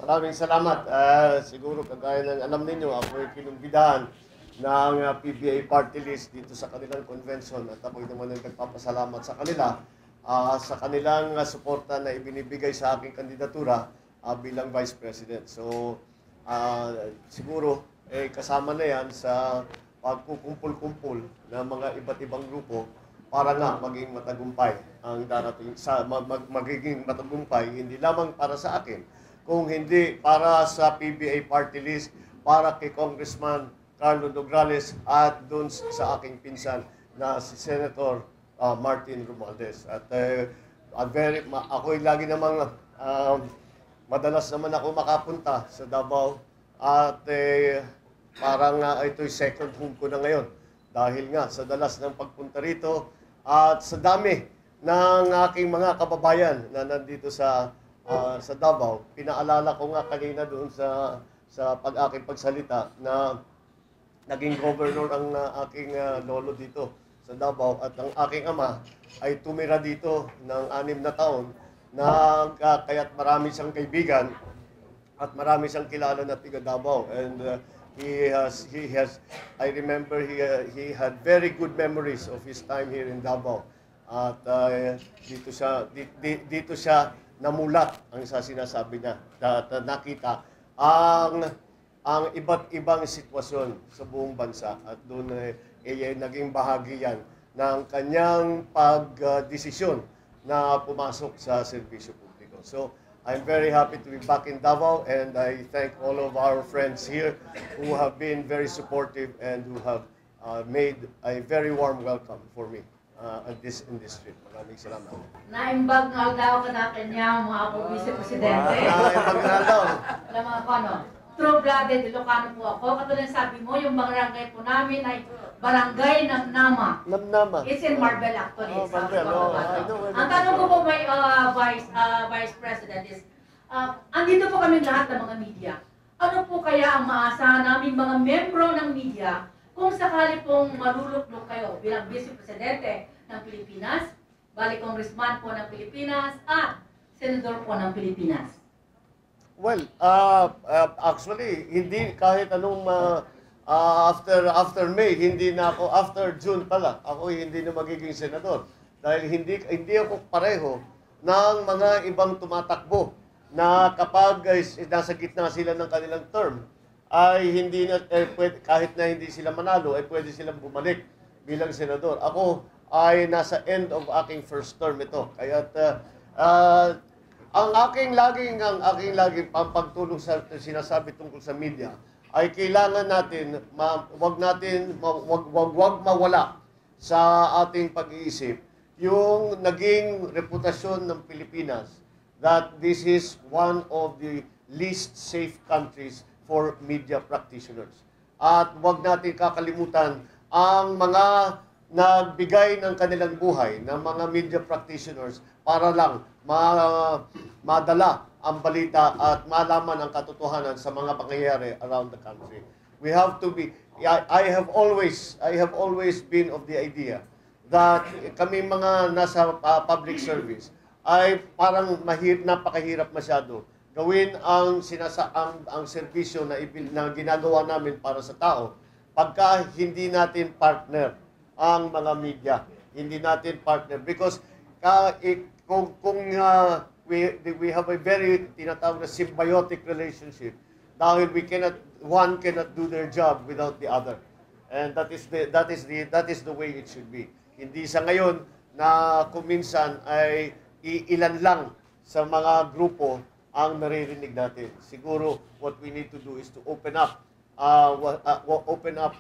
Maraming salamat. Siguro kagaya ng alam ninyo, ako ay kinumbidahan ng PBA party list dito sa kanilang convention at ako naman ay nagpapasalamat sa kanila sa kanilang suporta na ibinibigay sa aking kandidatura bilang Vice President. So, siguro kasama na yan sa pagkukumpul-kumpul ng mga iba't ibang grupo para nga maging matagumpay ang darating magiging matagumpay hindi lamang para sa akin kung hindi para sa PBA party list para kay Congressman Carlo Nograles at doon sa aking pinsan na si Senator Martin Romualdez at ako'y lagi namang madalas naman ako makapunta sa Davao at parang ito'y second home ko na ngayon dahil nga sa dalas ng pagpunta rito at sa dami ng aking mga kababayan na nandito sa Davao. Pinaalala ko nga kanina doon sa aking pagsalita na naging governor ang aking lolo dito sa Davao at ang aking ama ay tumira dito ng 6 na taon na kaya't marami siyang kaibigan at marami siyang kilala na tiga Davao and I remember he had very good memories of his time here in Davao. At dito siya namulat ang sinasabi niya. Nakita ang iba't ibang sitwasyon sa buong bansa at doon naging bahagi yan ng kanyang pagdesisyon na pumasok sa serbisyo publiko. So, I'm very happy to be back in Davao and I thank all of our friends here who have been very supportive and who have made a very warm welcome for me in this trip. Maraming salamat. Naimbag nga daw ka natin niya mga po vice-presidente. Naimbag nga daw. Alam mga ko ano, true-blooded Ilocano po ako. Katulad sabi mo, yung barangay po namin ay Barangay Namnama. Namnama. It's in Marbel actually. Oh, Marbel. Ang tanong ko po may Vice President is, andito po kami lahat ng mga media. Ano po kaya ang maasahan namin mga membro ng media kung sakali pong maluluklok kayo bilang Vice Presidente ng Pilipinas, bali Congressman po ng Pilipinas, at Senador po ng Pilipinas? Well, actually, hindi kahit anong after May, hindi na ako, after June pala, ako hindi na magiging senador. Dahil hindi ako pareho ng mga ibang tumatakbo na kapag nasa gitna sila ng kanilang term, ay hindi na, kahit na hindi sila manalo, ay pwede silang bumalik bilang senador. Ako ay nasa end of aking first term ito. Kaya ang aking laging pagtulong sa sinasabi tungkol sa media ay kailangan natin wag mawala sa ating pag-iisip yung naging reputasyon ng Pilipinas that this is one of the least safe countries for media practitioners. At wag natin kakalimutan ang mga nagbigay ng kanilang buhay ng mga media practitioners para lang madala ang balita at malaman ang katotohanan sa mga pangyayari around the country. We have to be, I have always been of the idea that kami mga nasa public service ay parang napakahirap masyado gawin ang serbisyo na ginagawa namin para sa tao pagka hindi natin partner ang mga media. Hindi natin partner because kung we have a very tinatawag na symbiotic relationship dahil one cannot do their job without the other, and that is the way it should be. Hindi sa ngayon na kuminsan ay ilan lang sa mga grupo ang naririnig natin. Siguro what we need to do is to open up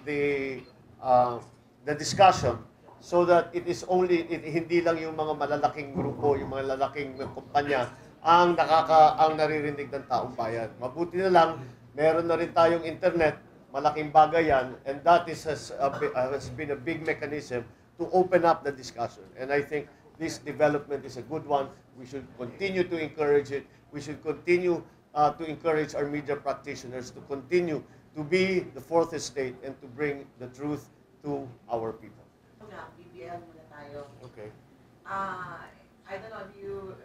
the discussion so that it is hindi lang yung mga malalaking grupo, yung mga lalaking kumpanya ang naririnig ng taong bayan. Mabuti na lang, meron na rin tayong internet, malaking bagay yan, and that has been a big mechanism to open up the discussion. And I think this development is a good one. We should continue to encourage it. We should continue to encourage our media practitioners to continue to be the fourth estate and to bring the truth to our people. BBL muna tayo. Okay. I don't know if you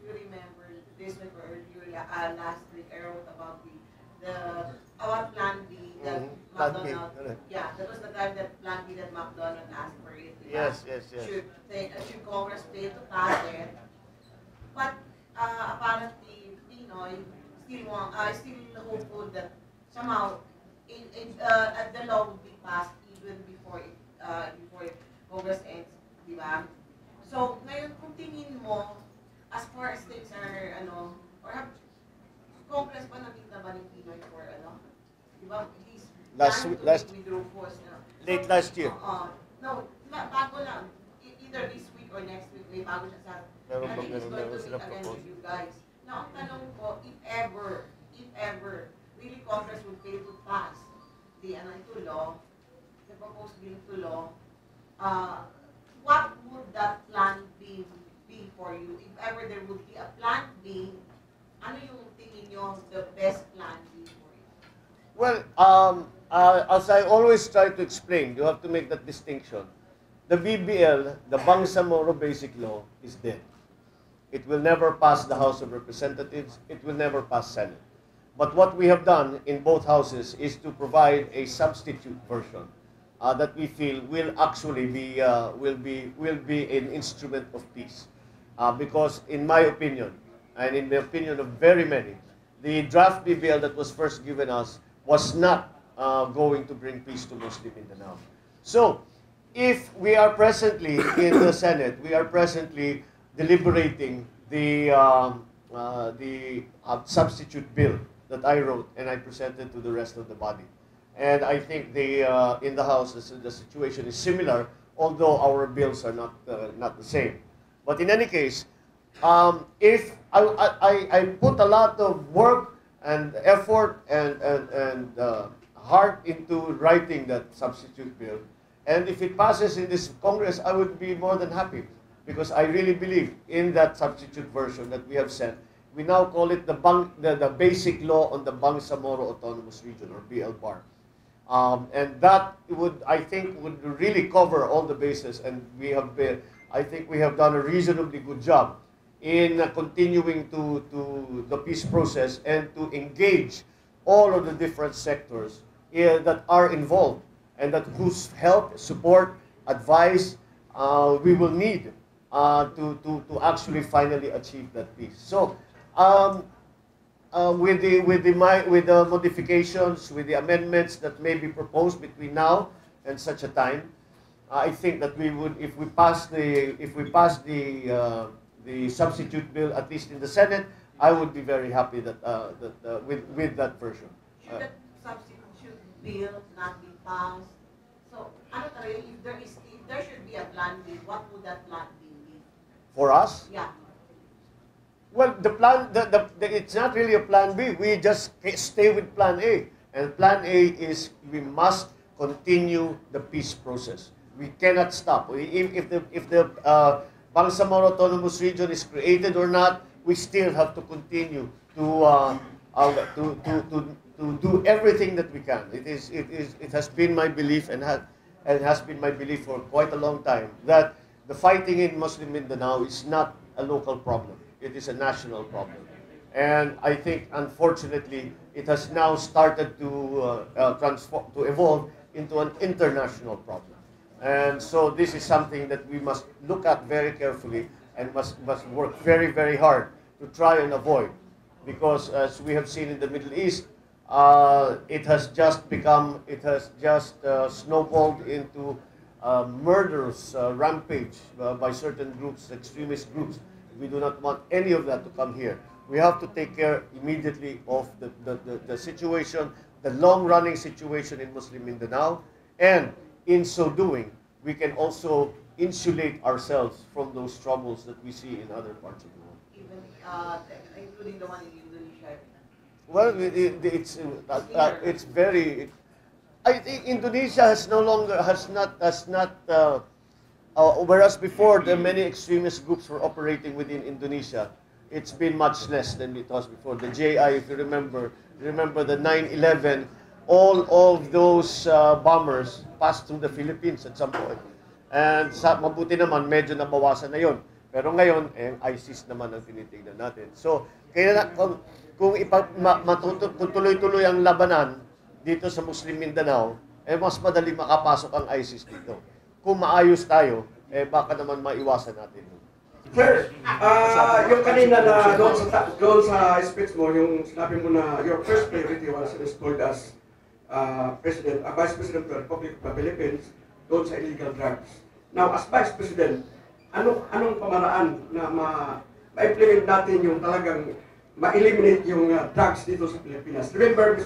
remember this week or earlier last week I wrote about the our Plan B that Plan B, McDonald. correct. Yeah, that was the time that Plan B that McDonald asked for it. Yes, yes, yes. Should Congress fail to pass it? But apparently, Pinoy still hopeful that somehow the law will be passed even before Congress ends, di ba? So, ngayon kung tingin mo, as far as things are, or have Congress ba nakita ba ni Pinoy for, di ba, he's planning to withdraw force, Late last year. No, bago lang. Either this week or next week, may bago siya sa, Meron I ba think he's meron going meron to sila meet again propose? with you guys. Now, ang tanong ko, if ever, really Congress would fail to pass the ito law, the proposed bill to law, what would that plan B be for you? If ever there would be a plan B, ano yung tingin nyo the best plan B for you? Well, as I always try to explain, you have to make that distinction. The BBL, the Bangsamoro Basic Law, is dead. It will never pass the House of Representatives. It will never pass Senate. But what we have done in both houses is to provide a substitute version that we feel will actually be an instrument of peace. Because in my opinion, and in the opinion of very many, the draft BBL that was first given us was not going to bring peace to Muslim Mindanao. So, if we are presently in the Senate, we are presently deliberating the substitute bill that I wrote and I presented to the rest of the body. And I think in the House the situation is similar, although our bills are not the same. But in any case, if I put a lot of work and effort and heart into writing that substitute bill, and if it passes in this Congress, I would be more than happy, because I really believe in that substitute version that we have sent. We now call it the Basic Law on the Bangsamoro Autonomous Region, or BL-BAR. And that I think, would really cover all the bases, and I think we have done a reasonably good job in continuing to the peace process and to engage all of the different sectors that are involved, and that whose help, support, advice we will need to actually finally achieve that peace. So, with the modifications, with the amendments that may be proposed between now and such a time, I think that we would, if we pass the substitute bill, at least in the Senate, I would be very happy that with that version. Should that substitute bill not be passed? So, ano talaga, if there should be a plan B, what would that plan B be? For us? Yeah. Well, the plan, it's not really a plan B. We just stay with plan A. And plan A is we must continue the peace process. We cannot stop. If the Bangsamoro Autonomous Region is created or not, we still have to continue to do everything that we can. It has been my belief and has been my belief for quite a long time that the fighting in Muslim Mindanao is not a local problem. It is a national problem. And I think, unfortunately, it has now started to evolve into an international problem. And so this is something that we must look at very carefully and must work very, very hard to try and avoid. Because as we have seen in the Middle East, it has just snowballed into murderous rampage by certain groups, extremist groups. We do not want any of that to come here. We have to take care immediately of the situation, the long-running situation in Muslim Mindanao, and in so doing, we can also insulate ourselves from those troubles that we see in other parts of the world. Even including the one in Indonesia. Well, it's very. I think Indonesia has not. Whereas before, the many extremist groups were operating within Indonesia, it's been much less than it was before. The JI, if you remember the 9/11, all of those bombers passed through the Philippines at some point. And mabuti naman, medyo nabawasan na yon. Pero ngayon, ISIS naman ang tinitingnan natin. So, kung tutuloy-tuloy ang labanan dito sa Muslim Mindanao, mas madali makapasok ang ISIS dito. Kung maayos tayo, baka naman maiwasan natin. Sir, yung kanina na doon sa speech mo, yung sinabi mo na your first priority was installed as Vice President of the Republic of the Philippines doon sa illegal drugs. Now, as Vice President, anong pamaraan na ma-implement natin yung talagang ma-eliminate yung drugs dito sa Pilipinas? Remember,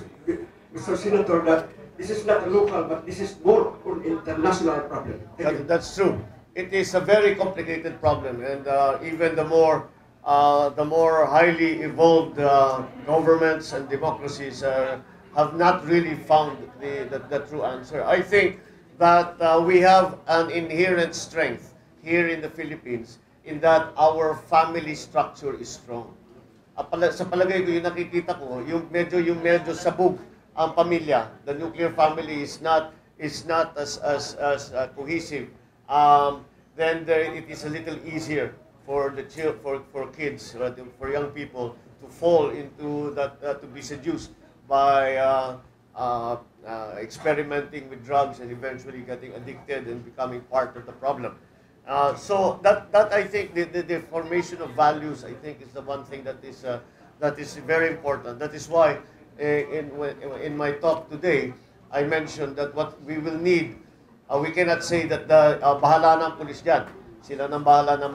Mr. Senator, that this is not a local, but this is more an international problem. Thank you. That's true. It is a very complicated problem, and even the more highly evolved governments and democracies have not really found the true answer. I think that we have an inherent strength here in the Philippines in that our family structure is strong. Sa palagay ko, yung nakikita ko, yung medyo sabog ang pamilya. The nuclear family is not as cohesive. Then it is a little easier for kids, for young people to fall into that, to be seduced by experimenting with drugs and eventually getting addicted and becoming part of the problem. So that I think the formation of values, I think, is the one thing that is very important. That is why in my talk today, I mentioned that what we will need, we cannot say that bahala ng pulis dyan. Sila nang bahala na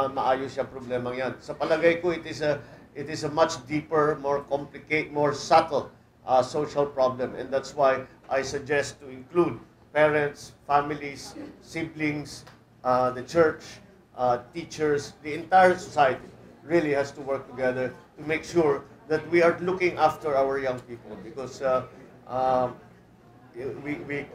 maayos yung problemang yan. Sa palagay ko, it is a much deeper, more complicated, more subtle social problem. And that's why I suggest to include parents, families, siblings, the church, teachers, the entire society really has to work together to make sure that we are looking after our young people, because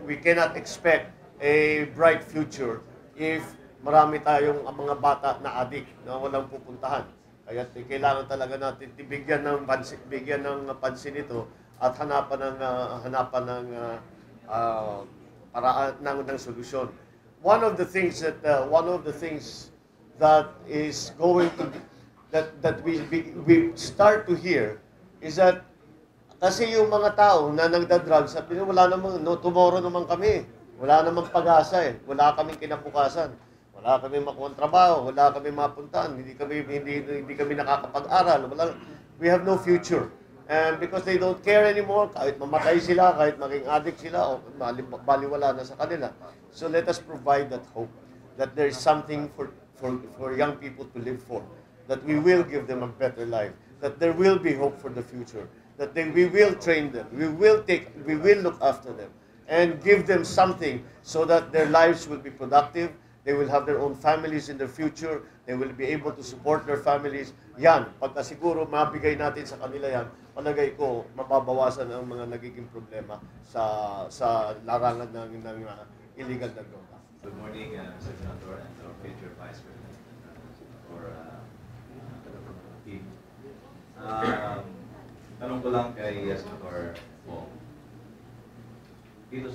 we cannot expect a bright future if marami tayong mga bata na addict na walang pupuntahan. Kaya kailangan talaga natin bigyan ng pansin ito at hanapan ng paraan ng solusyon. One of the things that is going to that we start to hear is that kasi yung mga tao na nagda-drugs, sabi nila, wala namang, tomorrow naman kami. Wala namang pag-asa eh. Wala kaming kinabukasan. Wala kaming makuha trabaho, wala kaming mapuntahan, hindi kami nakakapag-aral. We have no future. And because they don't care anymore, kahit mamatay sila, kahit maging addict sila, o baliwala na sa kanila. So let us provide that hope, that there is something for young people to live for, that we will give them a better life, that there will be hope for the future, that we will train them, we will look after them, and give them something so that their lives will be productive, they will have their own families in the future, they will be able to support their families. Yan, pagka siguro mabigay natin sa kanila yan, palagay ko, mababawasan ang mga nagiging problema sa larangan ng illegal na droga. Good morning, Mr. Senator and our future Vice President for team. Tanong ko lang kay Senator Wong. Dito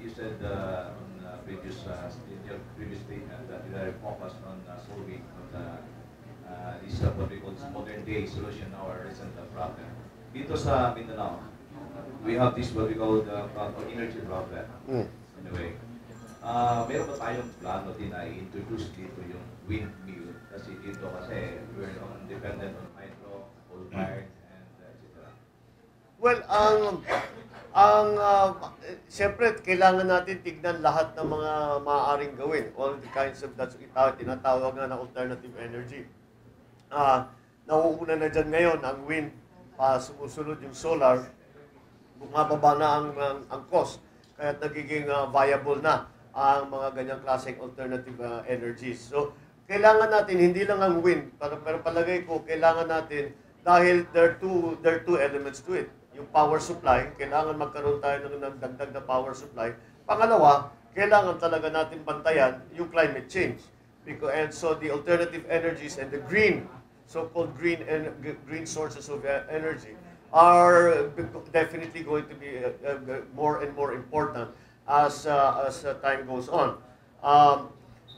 you said on in your previous statement that you are focused on solving this what we call modern day solution to our recent problem. Dito sa Mindanao, we have this what we call the energy problem. In a way. Meron ba tayong plano din na i-introduce dito yung windmill? Kasi dito we're dependent on hydro, coal-fired, and etc. Well, siyempre, kailangan natin tignan lahat ng mga maaaring gawin. All the kinds of, that's tinatawag nga na alternative energy. Nauuna na dyan ngayon ang wind, sumusunod yung solar, bumababa na ang cost. Kaya nagiging viable na ang mga ganyang klaseng alternative energies. So, kailangan natin, hindi lang ang wind, pero palagay ko, kailangan natin, dahil there are two elements to it. Yung power supply, kailangan magkaroon tayo ng dagdag na power supply. Pangalawa, kailangan talaga natin bantayan yung climate change. And so the alternative energies and the so-called green sources of energy are definitely going to be more and more important as time goes on.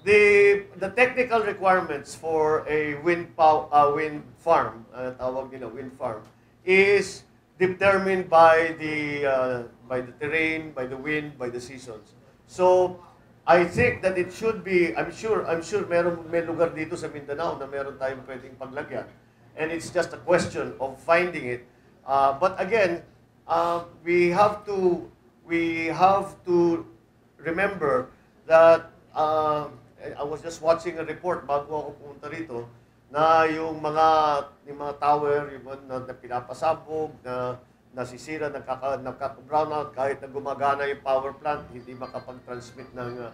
the technical requirements for a wind farm, tawag nila wind farm, is determined by the terrain, by the wind, by the seasons. So I think that it should be, I'm sure may lugar dito sa Mindanao na meron tayong pwedeng paglagyan. And it's just a question of finding it. But again, we have to remember that I was just watching a report bago ako pumunta rito na yung mga tower, yung na pinapasabog, na nasisira, nagkaka-brown out kahit na gumagana yung power plant, hindi makapag-transmit ng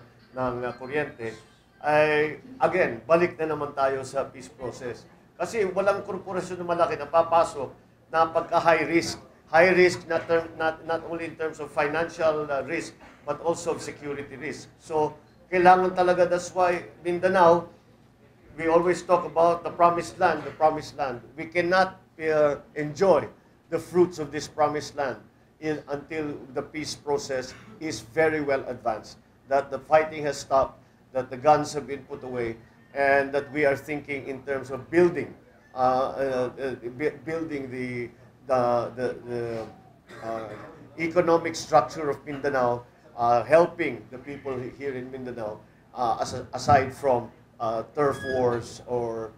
kuryente. Ay again, balik na naman tayo sa peace process. Kasi walang korporasyon na malaki na papasok na pagka high risk not only in terms of financial risk but also of security risk. So kailangan talaga, that's why Mindanao, we always talk about the promised land, We cannot enjoy the fruits of this promised land until the peace process is very well advanced, that the fighting has stopped, that the guns have been put away, and that we are thinking in terms of building the economic structure of Mindanao, helping the people here in Mindanao, aside from turf wars or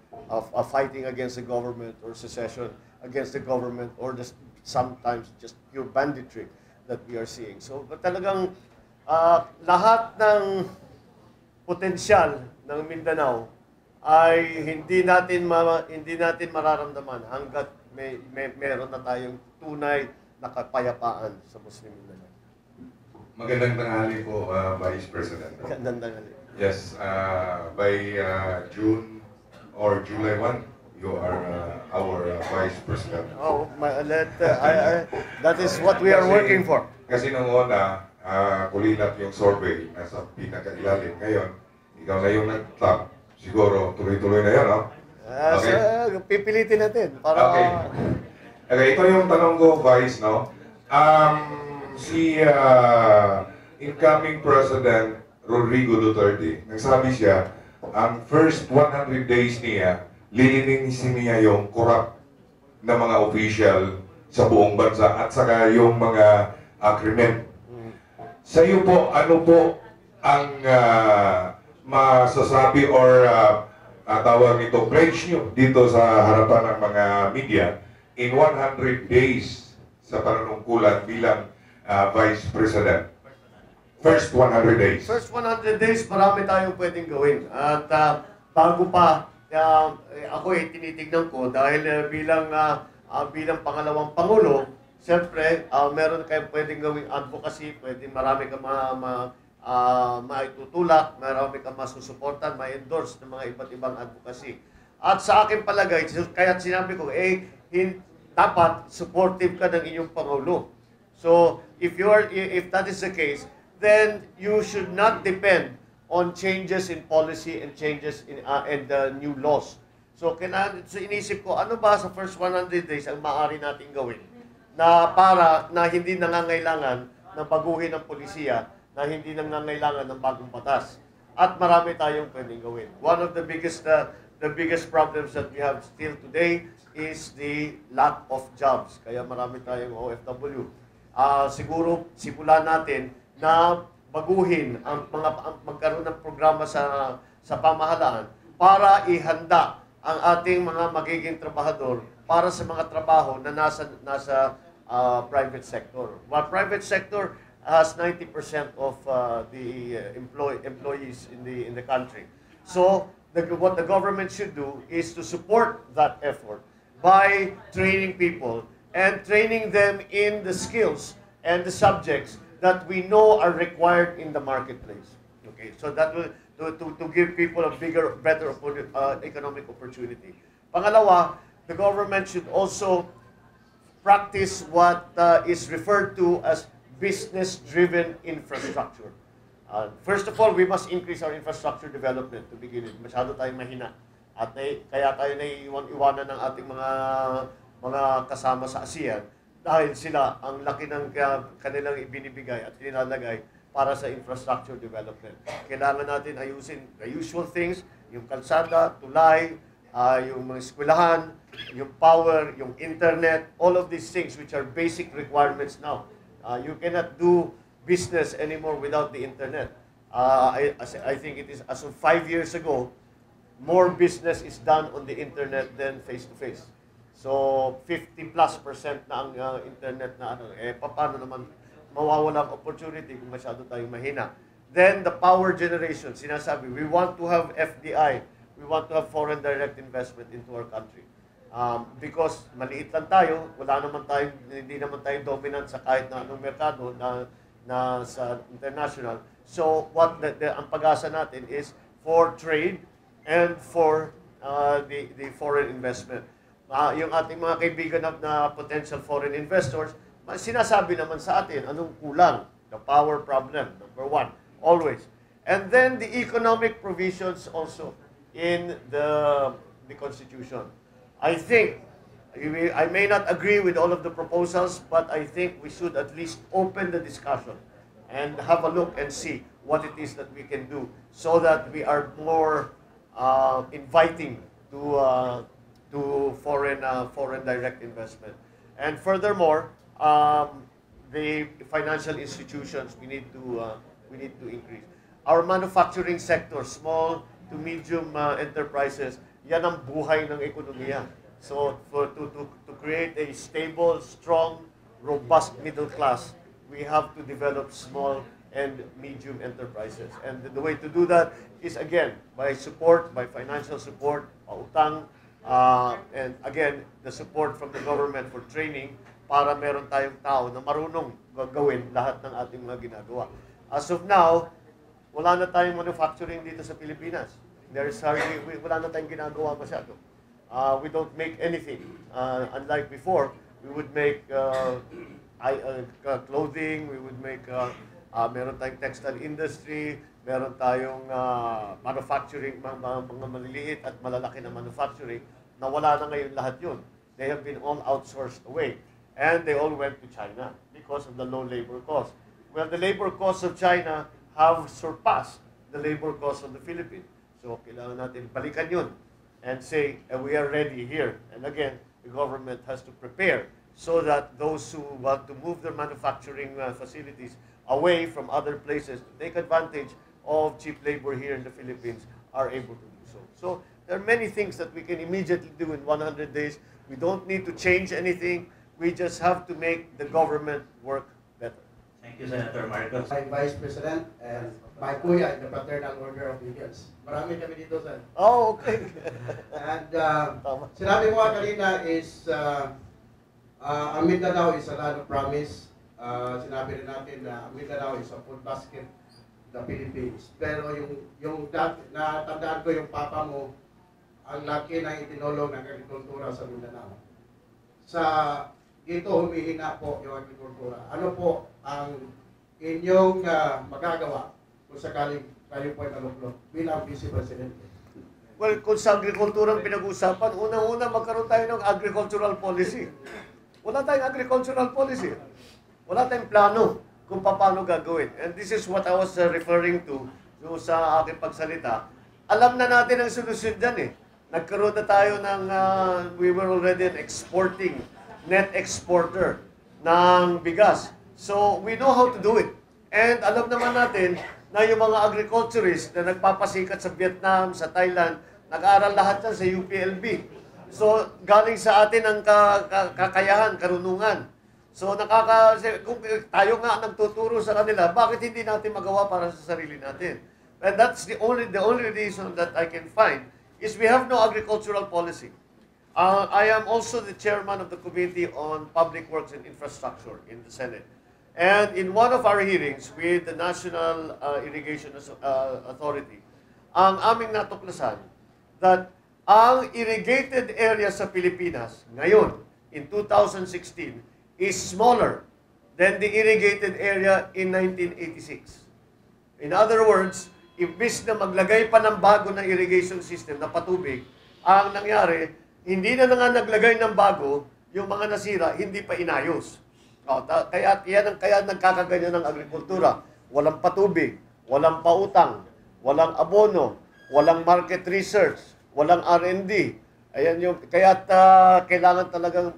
fighting against the government or secession against the government or just sometimes just pure banditry that we are seeing. So talagang lahat ng potensyal ng Mindanao ay hindi natin mararamdaman hanggat meron na tayong tunay na kapayapaan sa Muslim Mindanao. Magandang tanghali po, Vice President. Magandang tanghali. Yes, by June or July 1, you are our Vice President. Oh, that is what we are working for. Kasi nung una, kulilat yung survey, nasa pinakailalim. Ngayon, ikaw na yung nag-top. Siguro, tuloy-tuloy na yan, no? Okay. So, pipilitin natin para... Okay, ito yung tanong ko, Vice, no? Si incoming President Rodrigo Duterte, nagsabi siya, ang first 100 days niya, lilinisin niya yung corrupt na mga official sa buong bansa at saka yung mga krimen. Sa iyo po, ano po ang masasabi or tawag nito, pledge nyo dito sa harapan ng mga media in 100 days sa panunungkulan bilang Vice President? First 100 days. First 100 days, marami tayong pwedeng gawin. At bago pa, ako tinitignan ko dahil bilang pangalawang Pangulo, siyempre, meron kayong pwedeng gawing advocacy, marami kang maitutulak, marami kang masusuportan, ma-endorse ng mga iba't ibang advocacy. At sa akin palagay, kaya sinabi ko, dapat supportive ka ng inyong Pangulo. So, if that is the case, then you should not depend on changes in policy and changes in new laws. So, inisip ko, ano ba sa first 100 days ang maaari natin gawin na hindi nangangailangan na baguhin ang polisiya, na hindi nangangailangan ng bagong batas. At marami tayong pwedeng gawin. One of the biggest problems that we have still today is the lack of jobs. Kaya marami tayong OFW. Siguro simulan natin na baguhin magkaroon ng programa sa pamahalaan para ihanda ang ating mga magiging trabahador para sa mga trabaho na nasa private sector. While private sector has 90% of the employees in the country. So what the government should do is to support that effort by training people and training them in the skills and the subjects that we know are required in the marketplace. Okay, so that will to give people a better economic opportunity. Pangalawa, the government should also practice what is referred to as business-driven infrastructure. First of all, we must increase our infrastructure development to begin with. Masyado tayong mahina. At kaya tayo naiiwan-iwanan ng ating mga kasama sa ASEAN dahil sila ang laki ng kanilang ibinibigay at nilalagay para sa infrastructure development. Kailangan natin ayusin the usual things, yung kalsada, tulay, yung mga eskwelahan, yung power, yung internet, all of these things which are basic requirements now. You cannot do business anymore without the internet. I think it is, as of 5 years ago, more business is done on the internet than face-to-face. So, 50+% na ang internet na ano. Paano naman mawawala ang opportunity kung masyado tayong mahina. Then, the power generation, sinasabi, we want to have FDI, we want to have foreign direct investment into our country. Because maliit lang tayo, hindi naman tayo dominant sa kahit na anong merkado na sa international. So, ang pag-asa natin is for trade and for the foreign investment. Yung ating mga kaibigan na potential foreign investors, sinasabi naman sa atin, anong kulang? The power problem, number one, always. And then the economic provisions also in the Constitution. I think, I may not agree with all of the proposals, but I think we should at least open the discussion and have a look and see what it is that we can do so that we are more inviting to foreign direct investment. And furthermore, the financial institutions we need to increase. Our manufacturing sector, small to medium enterprises, yan ang buhay ng ekonomiya. So to create a stable, strong, robust middle class, we have to develop small and medium enterprises. And the way to do that is again by financial support, pautang, and again the support from the government for training para meron tayong tao na marunong gagawin lahat ng ating mga ginagawa. As of now, wala na tayong manufacturing dito sa Pilipinas. Wala na tayong ginagawa masyado. We don't make anything. Unlike before, we would make clothing, we would make, meron tayong textile industry, meron tayong manufacturing, mga maliliit at malalaki na manufacturing, na wala na ngayon lahat yun. They have been all outsourced away. And they all went to China because of the low labor cost. Well, the labor costs of China have surpassed the labor costs of the Philippines. So, kailangan natin balikan yun and say, we are ready here. And again, the government has to prepare so that those who want to move their manufacturing facilities away from other places to take advantage of cheap labor here in the Philippines are able to do so. So, there are many things that we can immediately do in 100 days. We don't need to change anything. We just have to make the government work better. Thank you, Senator Marcos. My Vice President and my kuya in the Fraternal Order of Eagles. Marami kami dito, sir. Oh, okay. And sinabi mo kanina is, ang Mindanao is a land of promise. Sinabi rin natin na Mindanao is a food basket the Philippines. Pero yung natandaan ko yung papa mo, ang laki na itinulong ng agrikultura sa Mindanao. Sa dito humihina po yung agrikultura. Ano po ang inyong magagawa kung sakaling kayo po ay naluklok bilang Vice President? Well, kung sa agrikulturang pinag-usapan, unang-una magkaroon tayo ng agricultural policy. Wala tayong agricultural policy. Wala tayong plano kung paano gagawin. And this is what I was referring to sa aking pagsalita. Alam na natin ang solusyon dyan eh. Nagkaroon na tayo ng, we were already an exporting, net exporter ng bigas. So, we know how to do it. And alam naman natin na yung mga agriculturists na nagpapasikat sa Vietnam, sa Thailand, nag-aaral lahat yan sa UPLB. So, galing sa atin ang kakayahan, karunungan. So, kung tayo nga nagtuturo sa kanila, bakit hindi natin magawa para sa sarili natin? And that's the only reason that I can find is we have no agricultural policy. I am also the chairman of the Committee on Public Works and Infrastructure in the Senate. And in one of our hearings with the National Irrigation Authority, ang aming natuklasan that ang irrigated area sa Pilipinas ngayon, in 2016, is smaller than the irrigated area in 1986. In other words, imbis na maglagay pa ng bago na irrigation system na patubig, ang nangyari, hindi na nga naglagay ng bago, yung mga nasira, hindi pa inayos. Kaya nagkakaganyan ng agrikultura. walang patubig, walang pautang, walang abono, walang market research, walang R&D. Ayan yung, kaya kailangan talagang,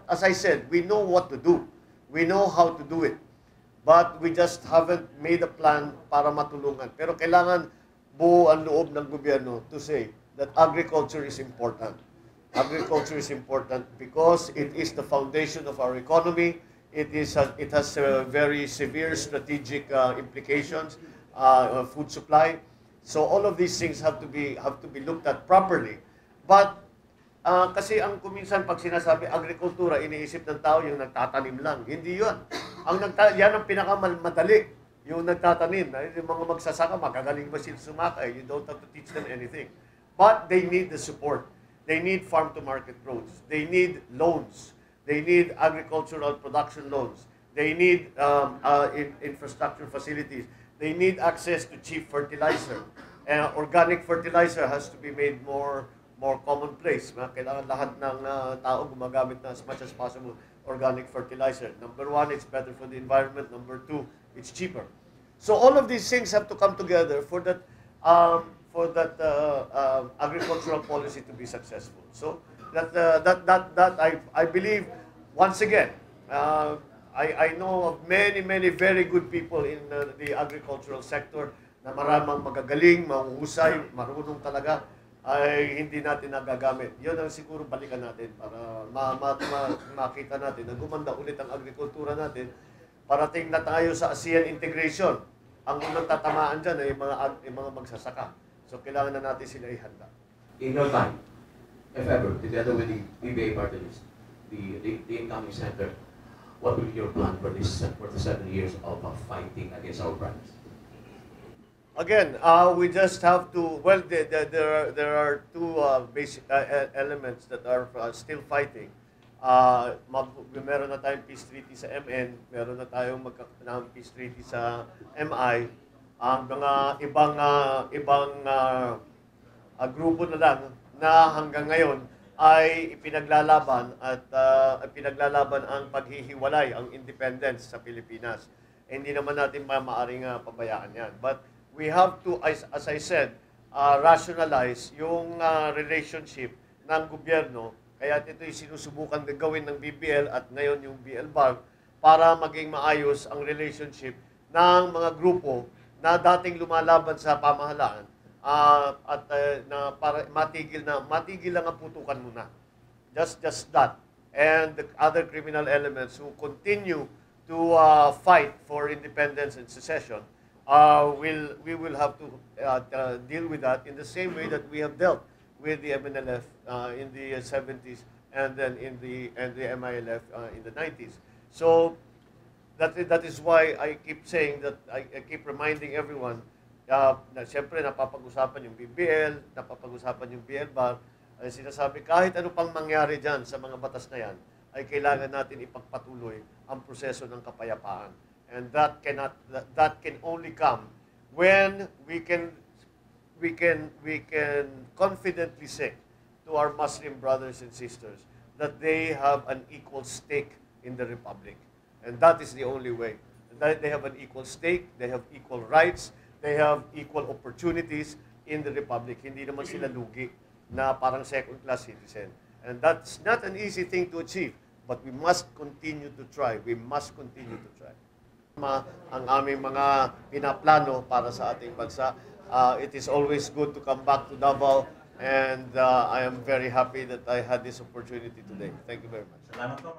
as I said, we know what to do. We know how to do it. But we just haven't made a plan para matulungan. Pero kailangan buo ang loob ng gobyerno to say that agriculture is important. Agriculture is important because it is the foundation of our economy. It has very severe strategic implications, food supply. So all of these things have to be looked at properly. But kasi ang kuminsan pag sinasabi agrikultura, iniisip ng tao yung nagtatanim lang. Hindi yun. Yan ang pinakamadali. Yung nagtatanim. Yung mga magsasaka, magagaling ba sila sumakay? You don't have to teach them anything. But they need the support. They need farm-to-market roads. They need loans. They need agricultural production loans. They need infrastructure facilities. They need access to cheap fertilizer. Organic fertilizer has to be made more commonplace. Kailangan lahat ng tao gumagamit na as much as possible organic fertilizer. Number one, it's better for the environment. Number two, it's cheaper. So all of these things have to come together for that agricultural policy to be successful. So I believe, once again, I know of many very good people in the agricultural sector na maraming magagaling, mahuhusay, marunong talaga, ay hindi natin nagagamit. Yun ang siguro balikan natin para makita natin na gumanda ulit ang agrikultura natin. Parating na tayo sa ASEAN integration. Ang unang tatamaan dyan ay yung mga magsasaka. So kailangan na natin sila ihanda. In your time, if ever, together with the PBA party list, the incoming center, what will be your plan for the 7 years of fighting against our crimes? Again, we just have to, well, there are two basic elements that are still fighting. Meron na tayong peace treaty sa MN, meron na tayong magkakaroon peace treaty sa MI. Ang mga ibang grupo na lang na hanggang ngayon ay ipinaglalaban at ipinaglalaban ang paghihiwalay, ang independence sa Pilipinas. Hindi naman natin maaaring pabayaan yan. But we have to, as I said, rationalize yung relationship ng gobyerno. Kaya ito'y sinusubukan gawin ng BBL at ngayon yung BLBAR para maging maayos ang relationship ng mga grupo na dating lumalaban sa pamahalaan na para matigil lang ang putukan muna. Just that. And the other criminal elements who continue to fight for independence and secession, we will have to deal with that in the same way that we have dealt with the MNLF in the 70s and then in the MILF in the 90s. So that is why I keep saying that I keep reminding everyone na siyempre napapag-usapan yung BBL, napapag-usapan yung BLBAR, ay sinasabi kahit ano pang mangyari dyan sa mga batas na yan, ay kailangan natin ipagpatuloy ang proseso ng kapayapaan. And that can only come when we can confidently say to our Muslim brothers and sisters that they have an equal stake in the Republic. And that is the only way. That they have an equal stake, they have equal rights, they have equal opportunities in the Republic. Hindi naman sila lugi na parang second-class citizen. And that's not an easy thing to achieve, but we must continue to try. We must continue to try. Ang aming mga pinaplano para sa ating bansa. It is always good to come back to Davao, and I am very happy that I had this opportunity today. Thank you very much. Salamat po.